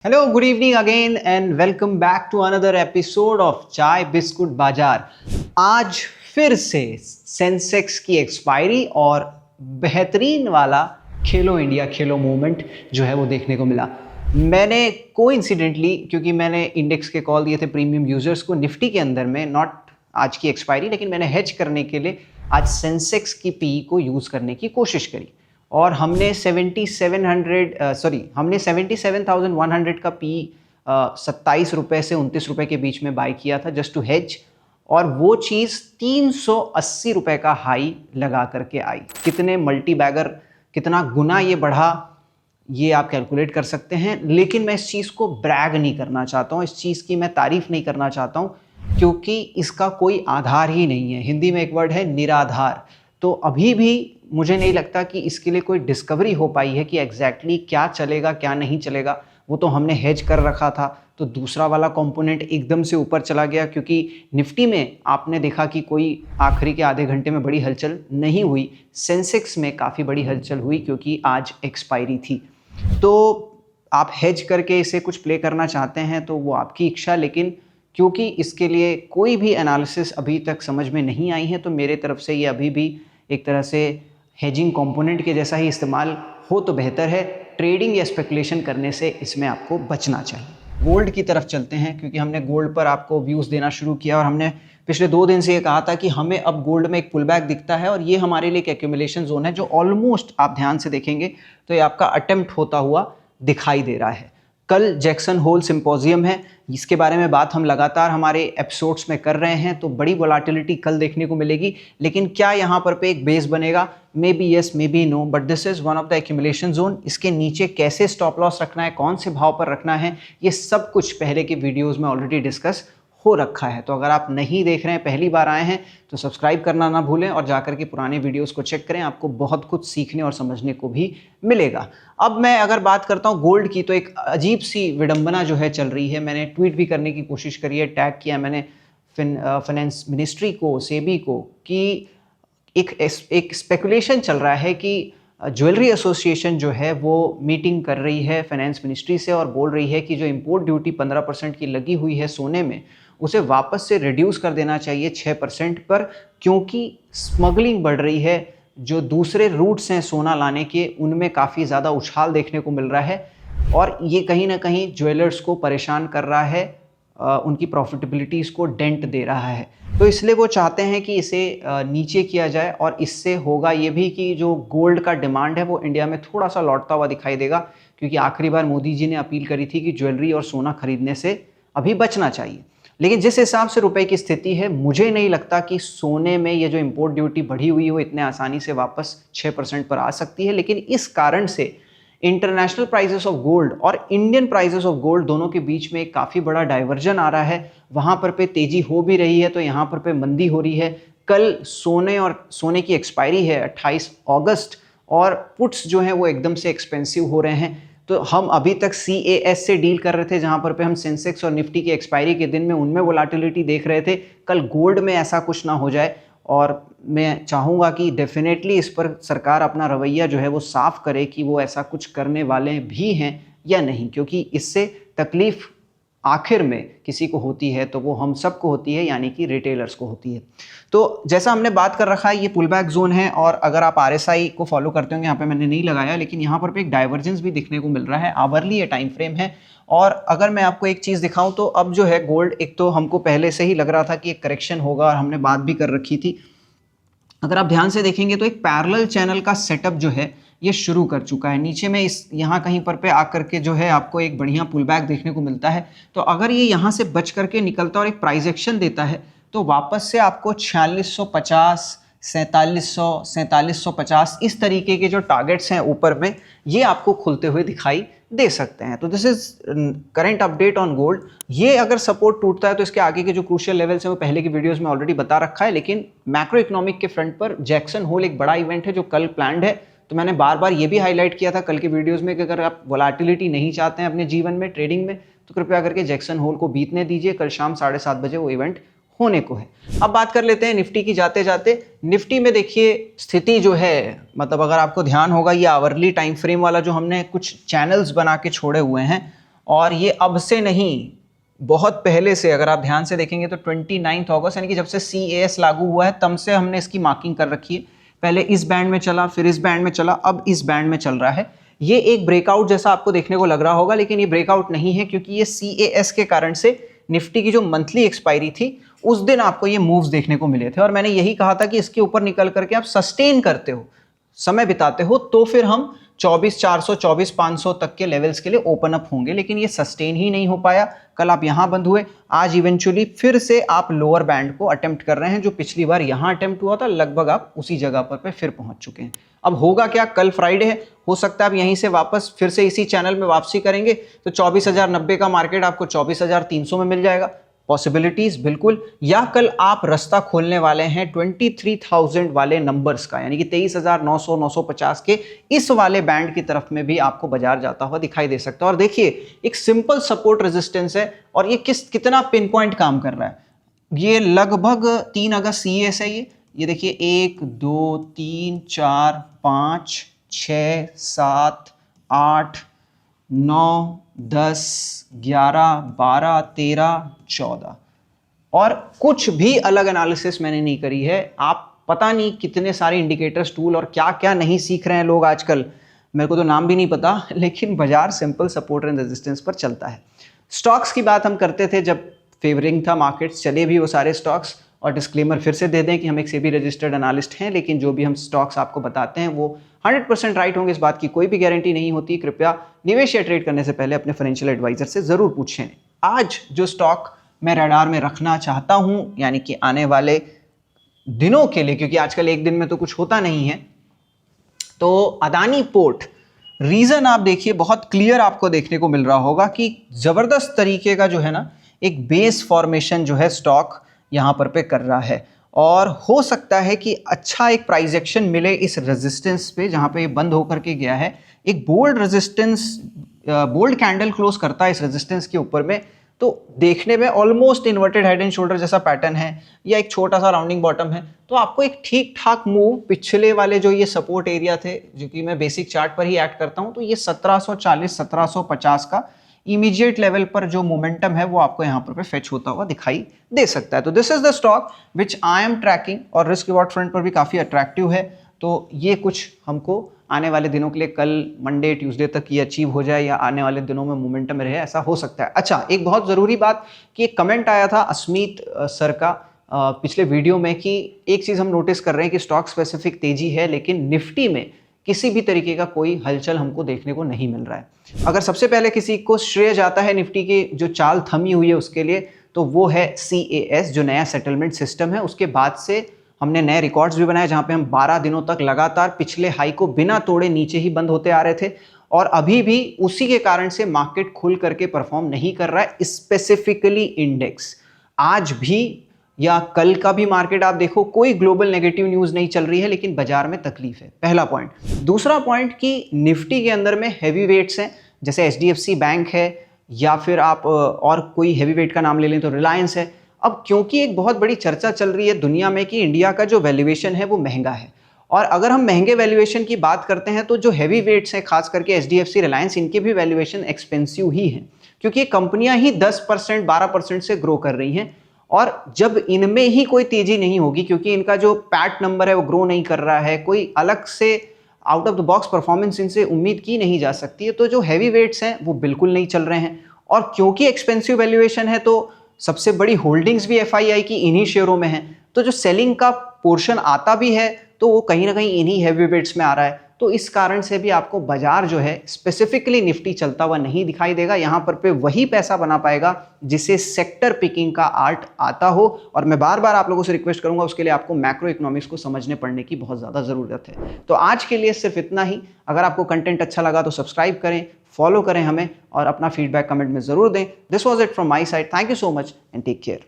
Hello, good evening again and welcome back to another episode of Chai Biscuit Bazaar. आज फिर से Sensex की expiry और बेहतरीन वाला खेलो इंडिया खेलो मूवमेंट जो है वो देखने को मिला। मैंने कोइंसिडेंटली, क्योंकि मैंने इंडेक्स के कॉल दिए थे प्रीमियम यूजर्स को निफ्टी के अंदर में, नॉट आज की एक्सपायरी, लेकिन मैंने हेज करने के लिए आज सेंसेक्स की पी को यूज़ करने की कोशिश करी और हमने 77,100 का पी 27 रुपये से 29 रुपये के बीच में बाय किया था जस्ट टू हेज, और वो चीज़ 380 रुपये का हाई लगा करके आई। कितने मल्टी बैगर, कितना गुना ये बढ़ा, ये आप कैलकुलेट कर सकते हैं। लेकिन मैं इस चीज़ को ब्रैग नहीं करना चाहता हूँ, इस चीज़ की मैं तारीफ नहीं करना चाहता हूँ, क्योंकि इसका कोई आधार ही नहीं है। हिंदी में एक वर्ड है निराधार। तो अभी भी मुझे नहीं लगता कि इसके लिए कोई डिस्कवरी हो पाई है कि एग्जैक्टली क्या चलेगा क्या नहीं चलेगा। वो तो हमने हेज कर रखा था, तो दूसरा वाला कंपोनेंट एकदम से ऊपर चला गया, क्योंकि निफ्टी में आपने देखा कि कोई आखिरी के आधे घंटे में बड़ी हलचल नहीं हुई। सेंसेक्स में काफ़ी बड़ी हलचल हुई क्योंकि आज एक्सपायरी थी। तो आप हेज करके इसे कुछ प्ले करना चाहते हैं तो वो आपकी इच्छा, लेकिन क्योंकि इसके लिए कोई भी एनालिसिस अभी तक समझ में नहीं आई है, तो मेरे तरफ से ये अभी भी एक तरह से हेजिंग कंपोनेंट के जैसा ही इस्तेमाल हो तो बेहतर है। ट्रेडिंग या स्पेकुलेशन करने से इसमें आपको बचना चाहिए। गोल्ड की तरफ चलते हैं, क्योंकि हमने गोल्ड पर आपको व्यूज़ देना शुरू किया और हमने पिछले 2 दिन से ये कहा था कि हमें अब गोल्ड में एक पुलबैक दिखता है और ये हमारे लिए एक एक्यूमुलेशन जोन है जो ऑलमोस्ट, आप ध्यान से देखेंगे तो ये आपका अटेम्प्ट होता हुआ दिखाई दे रहा है। कल जैक्सन होल सिंपोजियम है, इसके बारे में बात हम लगातार हमारे एपिसोड्स में कर रहे हैं, तो बड़ी वोलाटिलिटी कल देखने को मिलेगी। लेकिन क्या यहाँ पर पे एक बेस बनेगा? Maybe yes, maybe no, but this is one of the accumulation zone. इसके नीचे कैसे स्टॉप लॉस रखना है, कौन से भाव पर रखना है, ये सब कुछ पहले के वीडियोज़ में ऑलरेडी डिस्कस हो रखा है। तो अगर आप नहीं देख रहे हैं, पहली बार आए हैं, तो सब्सक्राइब करना ना भूलें और जाकर के पुराने वीडियोस को चेक करें, आपको बहुत कुछ सीखने और समझने को भी मिलेगा। अब मैं अगर बात करता हूं गोल्ड की, तो एक अजीब सी विडंबना जो है चल रही है। मैंने ट्वीट भी करने की कोशिश करी है, टैग किया मैंने फाइनेंस मिनिस्ट्री को, सेबी को, कि एक स्पेकुलेशन चल रहा है कि ज्वेलरी एसोसिएशन जो है वो मीटिंग कर रही है फाइनेंस मिनिस्ट्री से और बोल रही है कि जो इंपोर्ट ड्यूटी 15% की लगी हुई है सोने में, उसे वापस से रिड्यूस कर देना चाहिए 6% पर, क्योंकि स्मगलिंग बढ़ रही है। जो दूसरे रूट्स हैं सोना लाने के, उनमें काफ़ी ज़्यादा उछाल देखने को मिल रहा है और ये कहीं ना कहीं ज्वेलर्स को परेशान कर रहा है, उनकी प्रॉफिटेबिलिटीज़ को डेंट दे रहा है। तो इसलिए वो चाहते हैं कि इसे नीचे किया जाए, और इससे होगा ये भी कि जो गोल्ड का डिमांड है वो इंडिया में थोड़ा सा लौटता हुआ दिखाई देगा, क्योंकि आखिरी बार मोदी जी ने अपील करी थी कि ज्वेलरी और सोना खरीदने से अभी बचना चाहिए। लेकिन जिस हिसाब से रुपए की स्थिति है, मुझे नहीं लगता कि सोने में ये जो इंपोर्ट ड्यूटी बढ़ी हुई है वो इतने आसानी से वापस 6% पर आ सकती है। लेकिन इस कारण से इंटरनेशनल प्राइसेस ऑफ गोल्ड और इंडियन प्राइसेस ऑफ गोल्ड दोनों के बीच में एक काफ़ी बड़ा डाइवर्जन आ रहा है। वहाँ पर पे तेज़ी हो भी रही है तो यहाँ पर पे मंदी हो रही है। कल सोने की एक्सपायरी है 28 अगस्त, और पुट्स जो हैं वो एकदम से एक्सपेंसिव हो रहे हैं। तो हम अभी तक CAS से डील कर रहे थे, जहाँ पर पे हम सेंसेक्स और निफ्टी की एक्सपायरी के दिन में उनमें वोलाटिलिटी देख रहे थे। कल गोल्ड में ऐसा कुछ ना हो जाए, और मैं चाहूँगा कि डेफिनेटली इस पर सरकार अपना रवैया जो है वो साफ करे कि वो ऐसा कुछ करने वाले भी हैं या नहीं, क्योंकि इससे तकलीफ़ आखिर में किसी को होती है तो वो हम सबको होती है, यानी कि रिटेलर्स को होती है। तो जैसा हमने बात कर रखा है, ये पुल बैक जोन है, और अगर आप RSI को फॉलो करते होंगे, यहाँ पे मैंने नहीं लगाया, लेकिन यहाँ पर एक डाइवर्जेंस भी दिखने को मिल रहा है। आवरली ये टाइम फ्रेम है, और अगर मैं आपको एक चीज़ दिखाऊं तो अब जो है गोल्ड, एक तो हमको पहले से ही लग रहा था कि एक करेक्शन होगा और हमने बात भी कर रखी थी। अगर आप ध्यान से देखेंगे तो एक पैरेलल चैनल का सेटअप जो है ये शुरू कर चुका है। नीचे में इस यहाँ कहीं पर पे आकर के जो है आपको एक बढ़िया पुल बैक देखने को मिलता है। तो अगर ये यहाँ से बच करके निकलता है और एक प्राइस एक्शन देता है, तो वापस से आपको 4650, 4700, 4750 इस तरीके के जो टारगेट्स हैं ऊपर में, ये आपको खुलते हुए दिखाई दे सकते हैं। तो this is current update on gold. ये अगर सपोर्ट टूटता है तो इसके आगे के जो क्रूशियल लेवल्स हैं वो पहले की वीडियोस में ऑलरेडी बता रखा है। लेकिन मैक्रो इकोनॉमिक के फ्रंट पर जैक्सन होल एक बड़ा इवेंट है जो कल प्लान्ड है। तो मैंने बार बार ये भी हाईलाइट किया था कल के वीडियोस में कि अगर आप वोलाटिलिटी नहीं चाहते हैं अपने जीवन में, ट्रेडिंग में, तो कृपया करके जैक्सन होल को बीतने दीजिए। कल शाम 7:30 बजे वो इवेंट होने को है। अब बात कर लेते हैं निफ्टी की जाते जाते। निफ्टी में देखिए स्थिति जो है, मतलब अगर आपको ध्यान होगा, ये आवरली टाइम फ्रेम वाला जो हमने कुछ चैनल्स बना के छोड़े हुए हैं, और ये अब से नहीं, बहुत पहले से, अगर आप ध्यान से देखेंगे तो 29 अगस्त यानी कि जब से CAS लागू हुआ है तब से हमने इसकी मार्किंग कर रखी है। पहले इस बैंड में चला, फिर इस बैंड में चला, अब इस बैंड में चल रहा है। ये एक ब्रेकआउट जैसा आपको देखने को लग रहा होगा, लेकिन ये ब्रेकआउट नहीं है, क्योंकि ये CAS के कारण से निफ्टी की जो मंथली एक्सपायरी थी उस दिन आपको ये मूव्स देखने को मिले थे, और मैंने यही कहा था कि इसके ऊपर निकल करके आप सस्टेन करते हो, समय बिताते हो, तो फिर हम 24,400 24,500 तक के लेवल्स के लिए ओपन अप होंगे। लेकिन ये सस्टेन ही नहीं हो पाया। कल आप यहां बंद हुए, आज इवेंचुअली फिर से आप लोअर बैंड को अटेम्प्ट कर रहे हैं। जो पिछली बार यहां अटेम्प्ट हुआ था, लगभग आप उसी जगह पर फिर पहुंच चुके हैं। अब होगा क्या, कल फ्राइडे है, हो सकता है आप यहीं से वापस फिर से इसी चैनल में वापसी करेंगे तो 24,090 का मार्केट आपको 24,300 में मिल जाएगा। पॉसिबिलिटीज बिल्कुल। या कल आप रास्ता खोलने वाले हैं 23,000 वाले नंबर्स का, यानी कि 23,900 950 के इस वाले बैंड की तरफ में भी आपको बाजार जाता हुआ दिखाई दे सकता है। और देखिए, एक सिंपल सपोर्ट रेजिस्टेंस है, और ये कितना पिन पॉइंट काम कर रहा है। ये लगभग 3 अगस्त CAS है। ये देखिए 1 2 3 4 5 6 7 8 9 10 11 12 13 14, और कुछ भी अलग एनालिसिस मैंने नहीं करी है। आप पता नहीं कितने सारे इंडिकेटर्स, टूल और क्या क्या नहीं सीख रहे हैं लोग आजकल, मेरे को तो नाम भी नहीं पता, लेकिन बाजार सिंपल सपोर्ट एंड रेजिस्टेंस पर चलता है। स्टॉक्स की बात हम करते थे जब फेवरिंग था मार्केट्स, चले भी वो सारे स्टॉक्स। और डिस्क्लेमर फिर से दे दें कि हम एक सेबी रजिस्टर्ड एनालिस्ट हैं, लेकिन जो भी हम स्टॉक्स आपको बताते हैं वो 100% राइट होंगे, इस बात की कोई भी गारंटी नहीं होती। कृपया निवेश या ट्रेड करने से पहले अपने फाइनेंशियल एडवाइजर से जरूर पूछें। आज जो स्टॉक मैं रडार में रखना चाहता हूं, यानी कि आने वाले दिनों के लिए, क्योंकि आजकल एक दिन में तो कुछ होता नहीं है, तो अदानी पोर्ट। रीजन आप देखिए, बहुत क्लियर आपको देखने को मिल रहा होगा कि जबरदस्त तरीके का जो है ना, एक बेस फॉर्मेशन जो है स्टॉक यहां पर कर रहा है, और हो सकता है कि अच्छा एक प्राइस एक्शन मिले इस रेजिस्टेंस पे जहां पे ये बंद होकर के गया है। एक bold resistance, bold candle close करता है इस रेजिस्टेंस के ऊपर में, तो देखने में almost inverted head and shoulder जैसा पैटर्न है, या एक छोटा सा राउंडिंग बॉटम है। तो आपको एक ठीक ठाक मूव, पिछले वाले जो ये सपोर्ट एरिया थे, जो कि मैं बेसिक चार्ट पर ही एक्ट करता हूं, तो ये 1740 1750 का इमीडिएट लेवल पर जो मोमेंटम है वो आपको यहाँ पर फेच होता हुआ दिखाई दे सकता है। तो this is the stock which I am tracking, और रिस्क रिवॉर्ड फ्रंट पर भी काफ़ी अट्रैक्टिव है। तो ये कुछ हमको आने वाले दिनों के लिए, कल मंडे ट्यूसडे तक ये अचीव हो जाए, या आने वाले दिनों में मोमेंटम रहे, ऐसा हो सकता है। अच्छा, एक बहुत ज़रूरी बात कि एक कमेंट आया था अस्मीत सर का पिछले वीडियो में, कि एक चीज़ हम नोटिस कर रहे हैं कि स्टॉक स्पेसिफिक तेजी है, लेकिन निफ्टी में किसी भी तरीके का कोई हलचल हमको देखने को नहीं मिल रहा है। अगर सबसे पहले किसी को श्रेय जाता है निफ्टी की जो चाल थमी हुई है उसके लिए, तो वो है CAS, जो नया सेटलमेंट सिस्टम है। उसके बाद से हमने नए रिकॉर्ड्स भी बनाए, जहां पे हम 12 दिनों तक लगातार पिछले हाई को बिना तोड़े नीचे ही बंद होते आ रहे थे, और अभी भी उसी के कारण से मार्केट खुल करके परफॉर्म नहीं कर रहा है। स्पेसिफिकली इंडेक्स आज भी या कल का भी मार्केट आप देखो, कोई ग्लोबल नेगेटिव न्यूज नहीं चल रही है, लेकिन बाजार में तकलीफ है। पहला पॉइंट। दूसरा पॉइंट कि निफ्टी के अंदर में हैवी वेट्स हैं, जैसे HDFC बैंक है, या फिर आप और कोई हैवी वेट का नाम ले लें तो रिलायंस है। अब क्योंकि एक बहुत बड़ी चर्चा चल रही है दुनिया में कि इंडिया का जो वैल्यूएशन है वो महंगा है, और अगर हम महंगे वैल्यूएशन की बात करते हैं तो जो हैवी वेट्स हैं, खास करके HDFC, रिलायंस, इनके भी वैल्यूएशन एक्सपेंसिव ही हैं, क्योंकि ये कंपनियां ही 10% 12% से ग्रो कर रही हैं। और जब इनमें ही कोई तेजी नहीं होगी, क्योंकि इनका जो पैट नंबर है वो ग्रो नहीं कर रहा है, कोई अलग से out of the box performance इनसे उम्मीद की नहीं जा सकती है, तो जो हैवी वेट्स हैं वो बिल्कुल नहीं चल रहे हैं। और क्योंकि एक्सपेंसिव वैल्यूएशन है, तो सबसे बड़ी होल्डिंग्स भी FII की इन्हीं शेयरों में है, तो जो सेलिंग का पोर्शन आता भी है तो वो कहीं ना कहीं इन्हीं हैवी वेट्स में आ रहा है। तो इस कारण से भी आपको बाजार जो है, स्पेसिफिकली निफ्टी, चलता हुआ नहीं दिखाई देगा। यहाँ पर वही पैसा बना पाएगा जिसे सेक्टर पिकिंग का आर्ट आता हो, और मैं बार बार आप लोगों से रिक्वेस्ट करूंगा, उसके लिए आपको मैक्रो इकोनॉमिक्स को समझने पड़ने की बहुत ज़्यादा ज़रूरत है। तो आज के लिए सिर्फ इतना ही। अगर आपको कंटेंट अच्छा लगा तो सब्सक्राइब करें, फॉलो करें हमें, और अपना फीडबैक कमेंट में ज़रूर दें। This was it from my side. Thank you so much and take care.